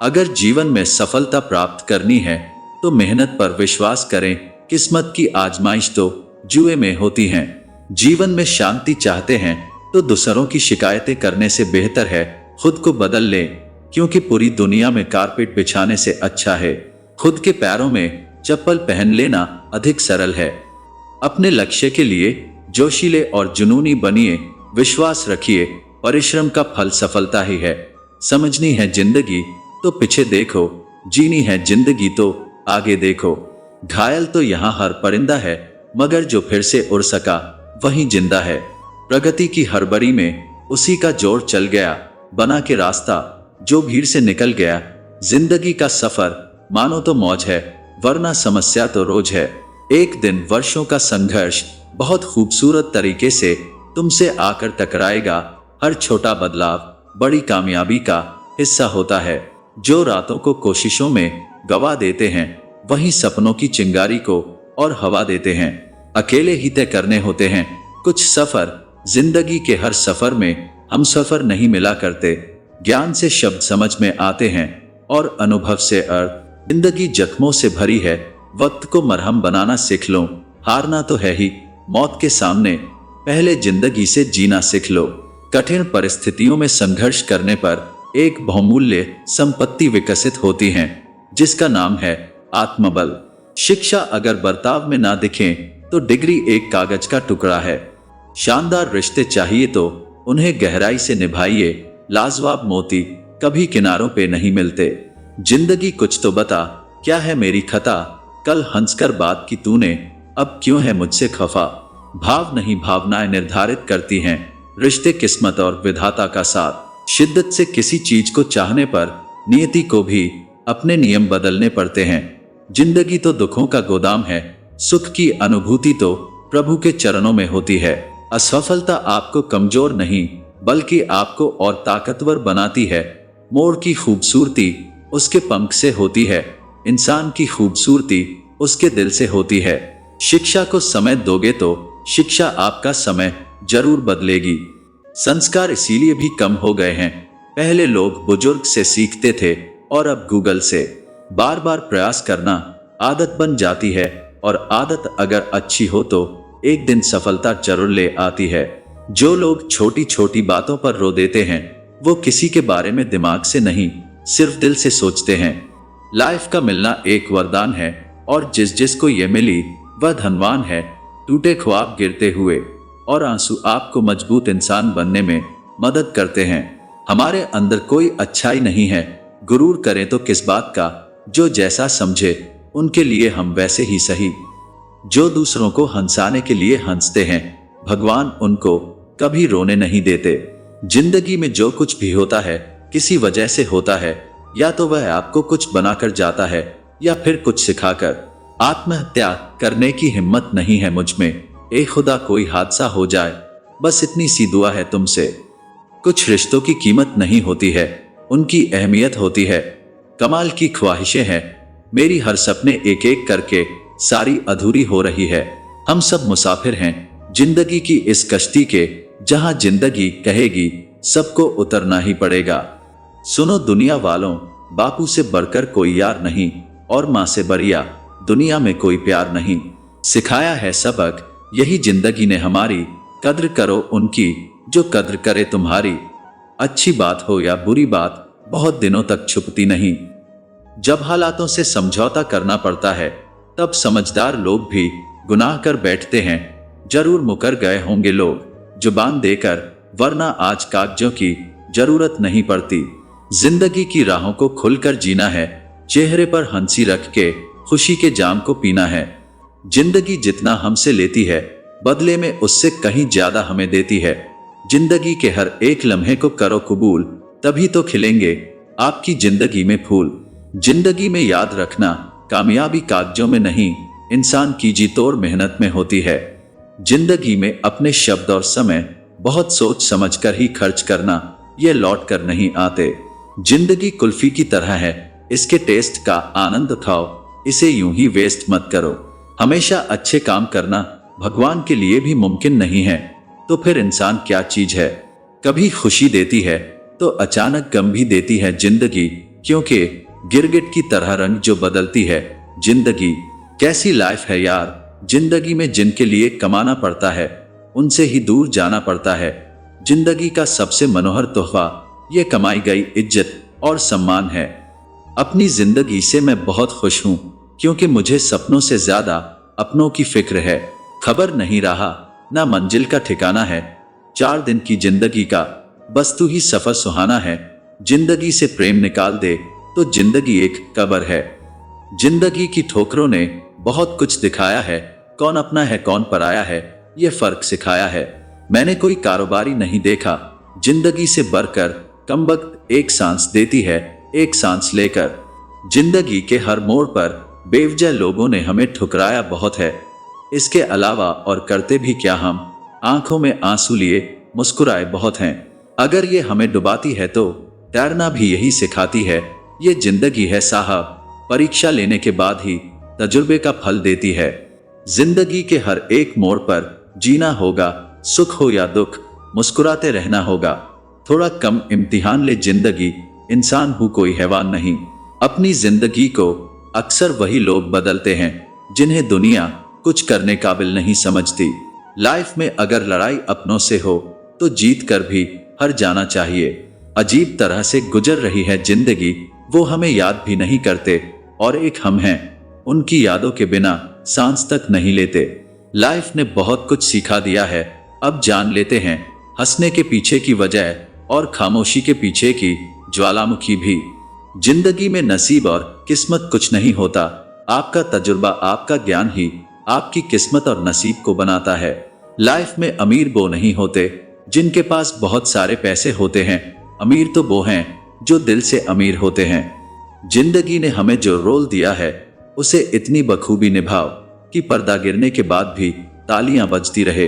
अगर जीवन में सफलता प्राप्त करनी है तो मेहनत पर विश्वास करें। किस्मत की आजमाइश तो जुए में होती हैं। जीवन में शांति चाहते हैं तो दूसरों की शिकायतें करने से बेहतर है खुद को बदल लें, क्योंकि पूरी दुनिया में कारपेट बिछाने से अच्छा है खुद के पैरों में चप्पल पहन लेना अधिक सरल है। अपने लक्ष्य के लिए जोशीले और जुनूनी बनिए। विश्वास रखिए, परिश्रम का फल सफलता ही है। समझनी है जिंदगी तो पीछे देखो, जीनी है जिंदगी तो आगे देखो। घायल तो यहाँ हर परिंदा है, मगर जो फिर से उड़ सका वही जिंदा है। प्रगति की हड़बड़ी में उसी का जोर चल गया, बना के रास्ता जो भीड़ से निकल गया। जिंदगी का सफर मानो तो मौज है, वरना समस्या तो रोज है। एक दिन वर्षों का संघर्ष बहुत खूबसूरत तरीके से तुमसे आकर टकराएगा। हर छोटा बदलाव बड़ी कामयाबी का हिस्सा होता है। जो रातों को कोशिशों में गवा देते हैं वही सपनों की चिंगारी को और हवा देते हैं। अकेले ही तय करने होते हैं कुछ सफर। जिंदगी के हर सफर में हम सफर नहीं मिला करते। ज्ञान से शब्द समझ में आते हैं और अनुभव से अर्थ। जिंदगी जख्मों से भरी है, वक्त को मरहम बनाना सीख लो। हारना तो है ही मौत के सामने, पहले जिंदगी से जीना सीख लो। कठिन परिस्थितियों में संघर्ष करने पर एक बहुमूल्य संपत्ति विकसित होती है, जिसका नाम है आत्मबल। शिक्षा अगर बर्ताव में ना दिखे तो डिग्री एक कागज का टुकड़ा है। शानदार रिश्ते चाहिए तो उन्हें गहराई से निभाइए। लाजवाब मोती कभी किनारों पे नहीं मिलते। जिंदगी कुछ तो बता, क्या है मेरी खता? कल हंसकर बात की तूने, अब क्यों है मुझसे खफा? भाव नहीं भावनाएं निर्धारित करती हैं, रिश्ते किस्मत और विधाता का साथ। शिद्दत से किसी चीज को चाहने पर नियति को भी अपने नियम बदलने पड़ते हैं। जिंदगी तो दुखों का गोदाम है, सुख की अनुभूति तो प्रभु के चरणों में होती है। असफलता आपको कमजोर नहीं बल्कि आपको और ताकतवर बनाती है। मोर की खूबसूरती उसके पंख से होती है, इंसान की खूबसूरती उसके दिल से होती है। शिक्षा को समय दोगे तो शिक्षा आपका समय जरूर बदलेगी। संस्कार इसीलिए भी कम हो गए हैं। पहले लोग बुजुर्ग से सीखते थे और अब गूगल से। बार बार प्रयास करना आदत बन जाती है, और आदत अगर अच्छी हो तो एक दिन सफलता जरूर ले आती है। जो लोग छोटी छोटी बातों पर रो देते हैं वो किसी के बारे में दिमाग से नहीं सिर्फ दिल से सोचते हैं। लाइफ का मिलना एक वरदान है और जिस को ये मिली वह धनवान है। टूटे ख्वाब गिरते हुए और आंसू आपको मजबूत इंसान बनने में मदद करते हैं। हमारे अंदर कोई अच्छाई नहीं है, गुरूर करें तो किस बात का? जो जैसा समझे उनके लिए हम वैसे ही सही। जो दूसरों को हंसाने के लिए हंसते हैं भगवान उनको कभी रोने नहीं देते। जिंदगी में जो कुछ भी होता है किसी वजह से होता है, या तो वह आपको कुछ बनाकर जाता है या फिर कुछ सिखाकर। आत्महत्या करने की हिम्मत नहीं है मुझ में, ए खुदा कोई हादसा हो जाए, बस इतनी सी दुआ है तुमसे। कुछ रिश्तों की कीमत नहीं होती है, उनकी अहमियत होती है। कमाल की ख्वाहिशें हैं मेरी, हर सपने एक एक करके सारी अधूरी हो रही है। हम सब मुसाफिर हैं जिंदगी की इस कश्ती के, जहां जिंदगी कहेगी सबको उतरना ही पड़ेगा। सुनो दुनिया वालों, बापू से बढ़कर कोई यार नहीं और माँ से बढ़िया दुनिया में कोई प्यार नहीं। सिखाया है सबक यही जिंदगी ने हमारी, कद्र करो उनकी जो कद्र करे तुम्हारी। अच्छी बात हो या बुरी बात बहुत दिनों तक छुपती नहीं। जब हालातों से समझौता करना पड़ता है तब समझदार लोग भी गुनाह कर बैठते हैं। जरूर मुकर गए होंगे लोग जुबान देकर, वरना आज कागजों की जरूरत नहीं पड़ती। जिंदगी की राहों को खुलकर जीना है, चेहरे पर हंसी रख के खुशी के जाम को पीना है। जिंदगी जितना हमसे लेती है बदले में उससे कहीं ज्यादा हमें देती है। जिंदगी के हर एक लम्हे को करो कबूल, तभी तो खिलेंगे आपकी जिंदगी में फूल। जिंदगी में याद रखना, कामयाबी कागजों में नहीं इंसान की जी तोड़ मेहनत में होती है। जिंदगी में अपने शब्द और समय बहुत सोच समझ कर ही खर्च करना, ये लौट कर नहीं आते। जिंदगी कुल्फी की तरह है, इसके टेस्ट का आनंद उठाओ, इसे यूं ही वेस्ट मत करो। हमेशा अच्छे काम करना भगवान के लिए भी मुमकिन नहीं है, तो फिर इंसान क्या चीज है? कभी खुशी देती है तो अचानक गम भी देती है जिंदगी, क्योंकि गिरगिट की तरह रंग जो बदलती है जिंदगी। कैसी लाइफ है यार, जिंदगी में जिनके लिए कमाना पड़ता है उनसे ही दूर जाना पड़ता है। जिंदगी का सबसे मनोहर तोहफा ये कमाई गई इज्जत और सम्मान है। अपनी जिंदगी से मैं बहुत खुश हूं, क्योंकि मुझे सपनों से ज्यादा अपनों की फिक्र है। खबर नहीं रहा ना मंजिल का ठिकाना है, 4 दिन की जिंदगी का बस तू ही सफर सुहाना है। जिंदगी से प्रेम निकाल दे तो जिंदगी एक कब्र है। जिंदगी की ठोकरों ने बहुत कुछ दिखाया है, कौन अपना है कौन पराया है ये फर्क सिखाया है। मैंने कोई कारोबारी नहीं देखा जिंदगी से बढ़कर, कमबख्त एक सांस देती है एक सांस लेकर। जिंदगी के हर मोड़ पर बेवजह लोगों ने हमें ठुकराया बहुत है, इसके अलावा और करते भी क्या हम, आंखों में आंसू लिए मुस्कुराए बहुत हैं। अगर ये हमें डुबाती है तो तैरना भी यही सिखाती है। ये जिंदगी है साहब, परीक्षा लेने के बाद ही तजुर्बे का फल देती है। जिंदगी के हर एक मोड़ पर जीना होगा, सुख हो या दुख मुस्कुराते रहना होगा। थोड़ा कम इम्तिहान ले जिंदगी, इंसान हूं कोई हैवान नहीं। अपनी जिंदगी को अक्सर वही लोग बदलते हैं जिन्हें दुनिया कुछ करने काबिल नहीं समझती। लाइफ में अगर लड़ाई अपनों से हो तो जीत कर भी हार जाना चाहिए। अजीब तरह से गुजर रही है जिंदगी, वो हमें याद भी नहीं करते और एक हम हैं, उनकी यादों के बिना सांस तक नहीं लेते। लाइफ ने बहुत कुछ सिखा दिया है, अब जान लेते हैं हंसने के पीछे की वजह और खामोशी के पीछे की ज्वालामुखी भी। जिंदगी में नसीब और किस्मत कुछ नहीं होता, आपका तजुर्बा आपका ज्ञान ही आपकी किस्मत और नसीब को बनाता है। लाइफ में अमीर वो नहीं होते जिनके पास बहुत सारे पैसे होते हैं, अमीर तो वो हैं जो दिल से अमीर होते हैं। जिंदगी ने हमें जो रोल दिया है उसे इतनी बखूबी निभाओ कि पर्दा गिरने के बाद भी तालियां बजती रहे।